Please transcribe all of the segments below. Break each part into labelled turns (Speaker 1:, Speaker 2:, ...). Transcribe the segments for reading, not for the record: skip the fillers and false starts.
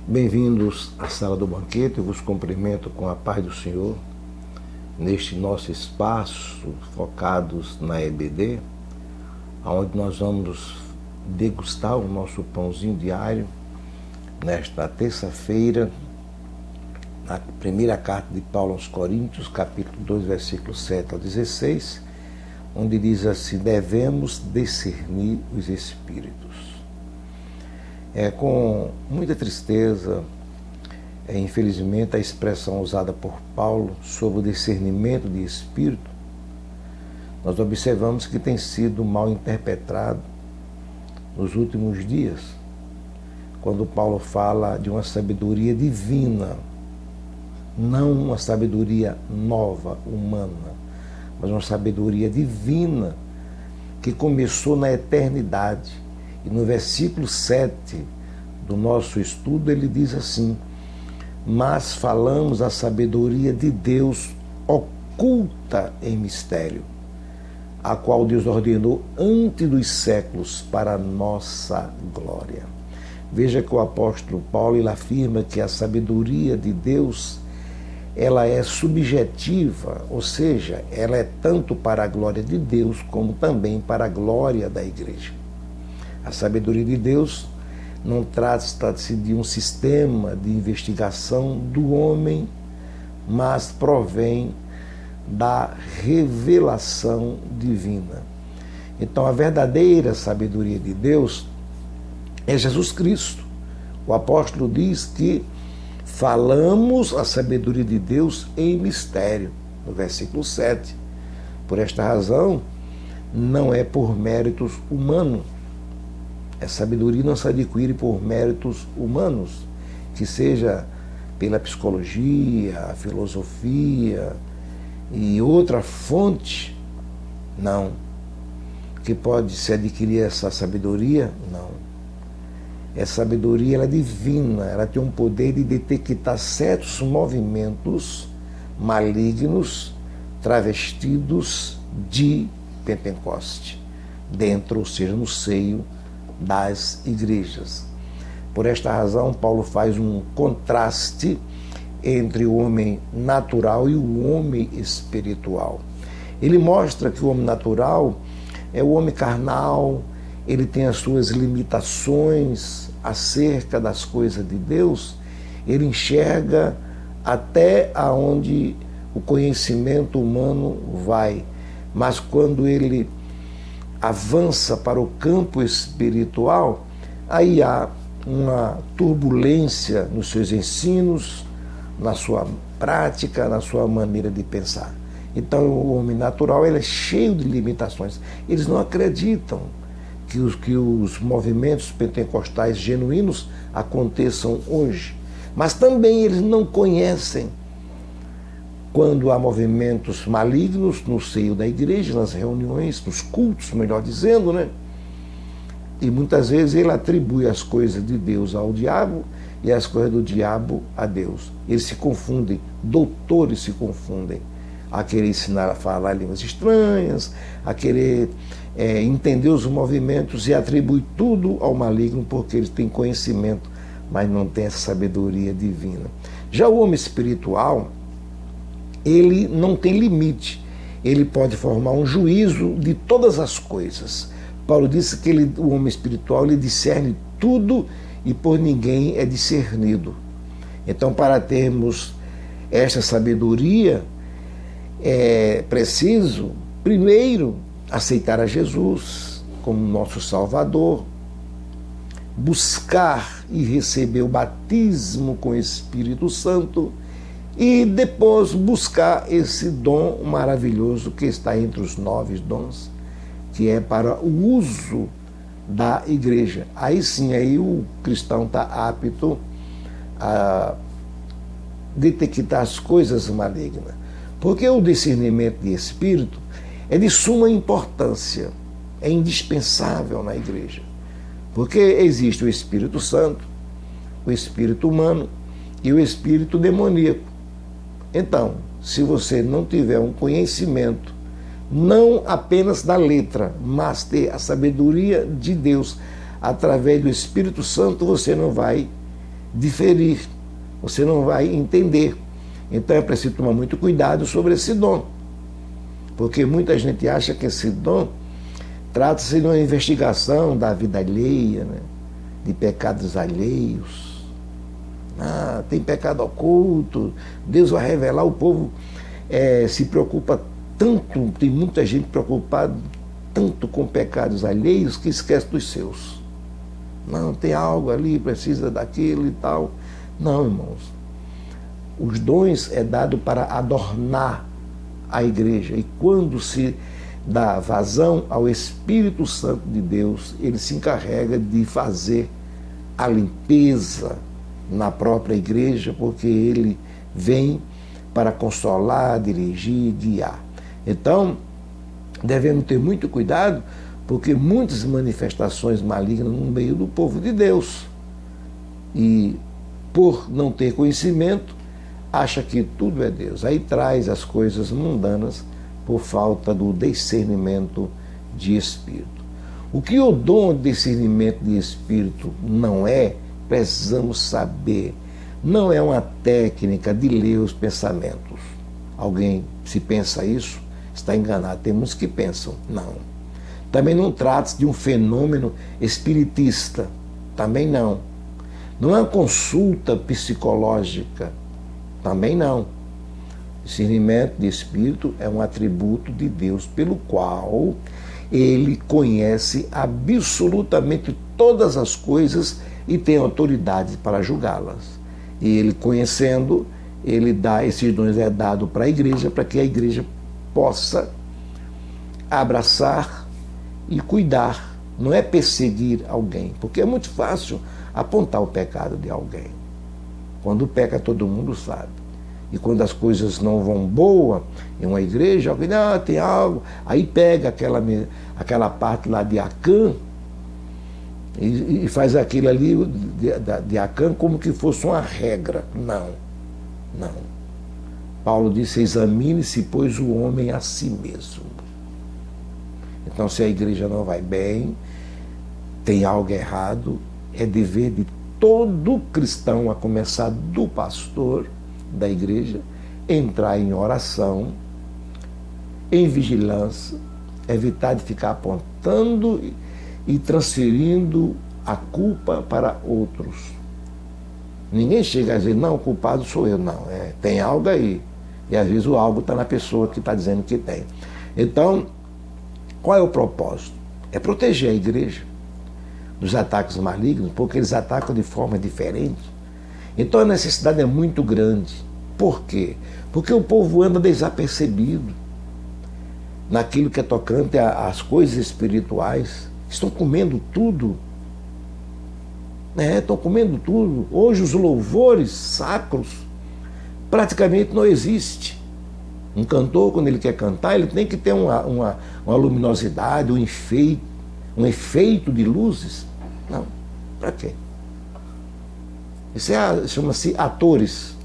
Speaker 1: Bem-vindos à Sala do Banquete. Eu vos cumprimento com a paz do Senhor neste nosso espaço focados na EBD, onde nós vamos degustar o nosso pãozinho diário nesta terça-feira, na primeira carta de Paulo aos Coríntios, capítulo 2, versículos 7 ao 16, onde diz assim: devemos discernir os espíritos. É com muita tristeza, infelizmente, a expressão usada por Paulo sobre o discernimento de espírito, nós observamos que tem sido mal interpretado nos últimos dias, quando Paulo fala de uma sabedoria divina, não uma sabedoria nova, humana, mas uma sabedoria divina que começou na eternidade. E no versículo 7 do nosso estudo ele diz assim: mas falamos a sabedoria de Deus oculta em mistério, a qual Deus ordenou antes dos séculos para a nossa glória. Veja que o apóstolo Paulo ele afirma que a sabedoria de Deus ela é subjetiva, ou seja, ela é tanto para a glória de Deus como também para a glória da igreja. A sabedoria de Deus não trata-se de um sistema de investigação do homem, mas provém da revelação divina. Então, a verdadeira sabedoria de Deus é Jesus Cristo. O apóstolo diz que falamos a sabedoria de Deus em mistério, no versículo 7. Por esta razão, não é por méritos humanos. A sabedoria não se adquire por méritos humanos, que seja pela psicologia, a filosofia e outra fonte, não. Que pode se adquirir essa sabedoria? Não. Essa sabedoria ela é divina, ela tem um poder de detectar certos movimentos malignos travestidos de Pentecoste, dentro, ou seja, no seio das igrejas. Por esta razão, Paulo faz um contraste entre o homem natural e o homem espiritual. Ele mostra que o homem natural é o homem carnal, ele tem as suas limitações acerca das coisas de Deus, ele enxerga até aonde o conhecimento humano vai, mas quando ele avança para o campo espiritual, aí há uma turbulência nos seus ensinos, na sua prática, na sua maneira de pensar. Então o homem natural ele é cheio de limitações. Eles não acreditam que os movimentos pentecostais genuínos aconteçam hoje, mas também eles não conhecem quando há movimentos malignos no seio da igreja, nas reuniões, nos cultos, melhor dizendo, né? E muitas vezes ele atribui as coisas de Deus ao diabo e as coisas do diabo a Deus. Eles se confundem, doutores se confundem, a querer ensinar a falar línguas estranhas, a querer entender os movimentos e atribui tudo ao maligno porque eles têm conhecimento, mas não têm essa sabedoria divina. Já o homem espiritual, ele não tem limite, ele pode formar um juízo de todas as coisas. Paulo disse que o homem espiritual ele discerne tudo e por ninguém é discernido. Então, para termos esta sabedoria, é preciso, primeiro, aceitar a Jesus como nosso Salvador, buscar e receber o batismo com o Espírito Santo, e depois buscar esse dom maravilhoso que está entre os 9 dons, que é para o uso da igreja. Aí sim, aí o cristão está apto a detectar as coisas malignas. Porque o discernimento de espírito é de suma importância, é indispensável na igreja. Porque existe o Espírito Santo, o Espírito humano e o Espírito demoníaco. Então, se você não tiver um conhecimento, não apenas da letra, mas ter a sabedoria de Deus através do Espírito Santo, você não vai diferir, você não vai entender. Então é preciso tomar muito cuidado sobre esse dom, porque muita gente acha que esse dom trata-se de uma investigação da vida alheia, né? De pecados alheios. Tem pecado oculto, Deus vai revelar. O povo se preocupa tanto, tem muita gente preocupada tanto com pecados alheios que esquece dos seus. Não, tem algo ali, precisa daquilo e tal. Não, irmãos. Os dons é dado para adornar a igreja. E quando se dá vazão ao Espírito Santo de Deus, ele se encarrega de fazer a limpeza na própria igreja, porque ele vem para consolar, dirigir, guiar. Então, devemos ter muito cuidado, porque muitas manifestações malignas no meio do povo de Deus. E, por não ter conhecimento, acha que tudo é Deus. Aí traz as coisas mundanas por falta do discernimento de espírito. O que o dom de discernimento de espírito não é, precisamos saber. Não é uma técnica de ler os pensamentos. Alguém, se pensa isso, está enganado. Tem muitos que pensam. Não. Também não trata-se de um fenômeno espiritista. Também não. Não é uma consulta psicológica. Também não. Discernimento de espírito é um atributo de Deus pelo qual ele conhece absolutamente todas as coisas e tem autoridade para julgá-las. E ele, conhecendo, ele dá, esses dons é dado para a igreja, para que a igreja possa abraçar e cuidar. Não é perseguir alguém, porque é muito fácil apontar o pecado de alguém. Quando peca, todo mundo sabe. E quando as coisas não vão boa em uma igreja, alguém tem algo, aí pega aquela parte lá de Acã e faz aquilo ali de Acã como que fosse uma regra. Não. Paulo disse: examine-se, pois, o homem a si mesmo. Então, se a igreja não vai bem, tem algo errado, é dever de todo cristão, a começar do pastor da igreja, entrar em oração, em vigilância, evitar de ficar apontando e transferindo a culpa para outros. Ninguém chega a dizer: não, o culpado sou eu. Não, tem algo aí. E às vezes o algo está na pessoa que está dizendo que tem. Então, qual é o propósito? É proteger a igreja dos ataques malignos, porque eles atacam de forma diferente. Então a necessidade é muito grande. Por quê? Porque o povo anda desapercebido naquilo que é tocante às coisas espirituais. Estão comendo tudo. Estão comendo tudo. Hoje os louvores sacros praticamente não existem. Um cantor, quando ele quer cantar, ele tem que ter uma luminosidade, um efeito de luzes. Não. Para quê? Isso chama-se atores.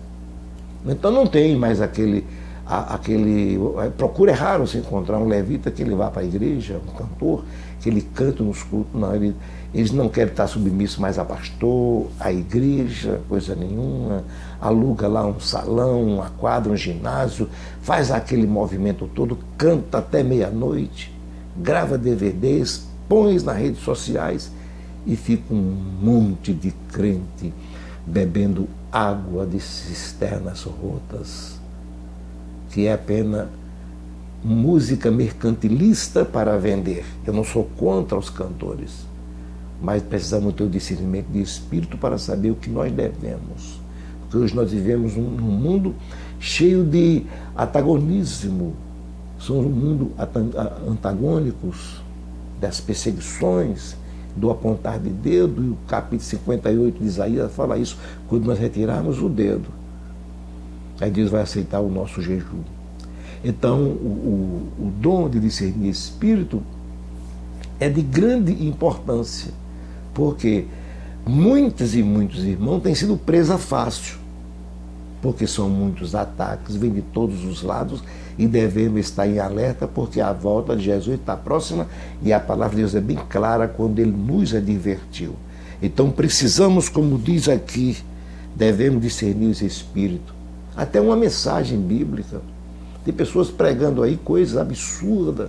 Speaker 1: Então não tem mais aquele. Procura, é raro se encontrar um levita que ele vá para a igreja, um cantor, que ele canta nos cultos. Não, eles não querem estar submissos mais a pastor, a igreja, coisa nenhuma. Aluga lá um salão, uma quadra, um ginásio, faz aquele movimento todo, canta até meia-noite, grava DVDs, põe nas redes sociais e fica um monte de crente bebendo água de cisternas rotas, que é apenas música mercantilista para vender. Eu não sou contra os cantores, mas precisamos ter o discernimento de espírito para saber o que nós devemos. Porque hoje nós vivemos num mundo cheio de antagonismo. Somos um mundo antagônicos, das perseguições, do apontar de dedo, e o capítulo 58 de Isaías fala isso: quando nós retirarmos o dedo, aí Deus vai aceitar o nosso jejum. Então, o dom de discernir espírito é de grande importância, porque muitos e muitos irmãos têm sido presa fácil, porque são muitos ataques, vêm de todos os lados, e devemos estar em alerta, porque a volta de Jesus está próxima, e a palavra de Deus é bem clara quando ele nos advertiu. Então precisamos, como diz aqui devemos discernir os espíritos. Até uma mensagem bíblica. Tem pessoas pregando aí coisas absurdas,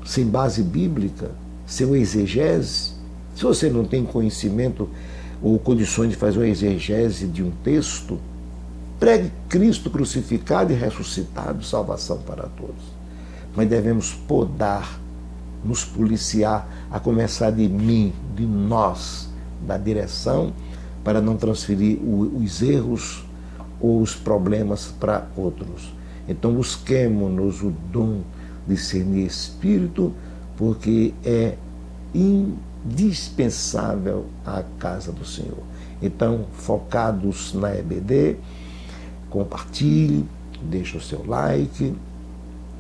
Speaker 1: sem base bíblica, sem uma exegese. Se você não tem conhecimento ou condições de fazer uma exegese de um texto, pregue Cristo crucificado e ressuscitado, salvação para todos. Mas devemos podar, nos policiar, a começar de mim, de nós, da direção, para não transferir os erros ou os problemas para outros. Então busquemos o dom de discernir espírito, porque é indispensável à casa do Senhor. Então, focados na EBD, compartilhe, deixe o seu like,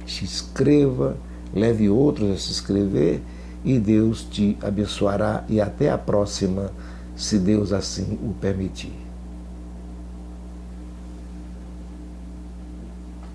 Speaker 1: se inscreva, leve outros a se inscrever e Deus te abençoará. E até a próxima, se Deus assim o permitir.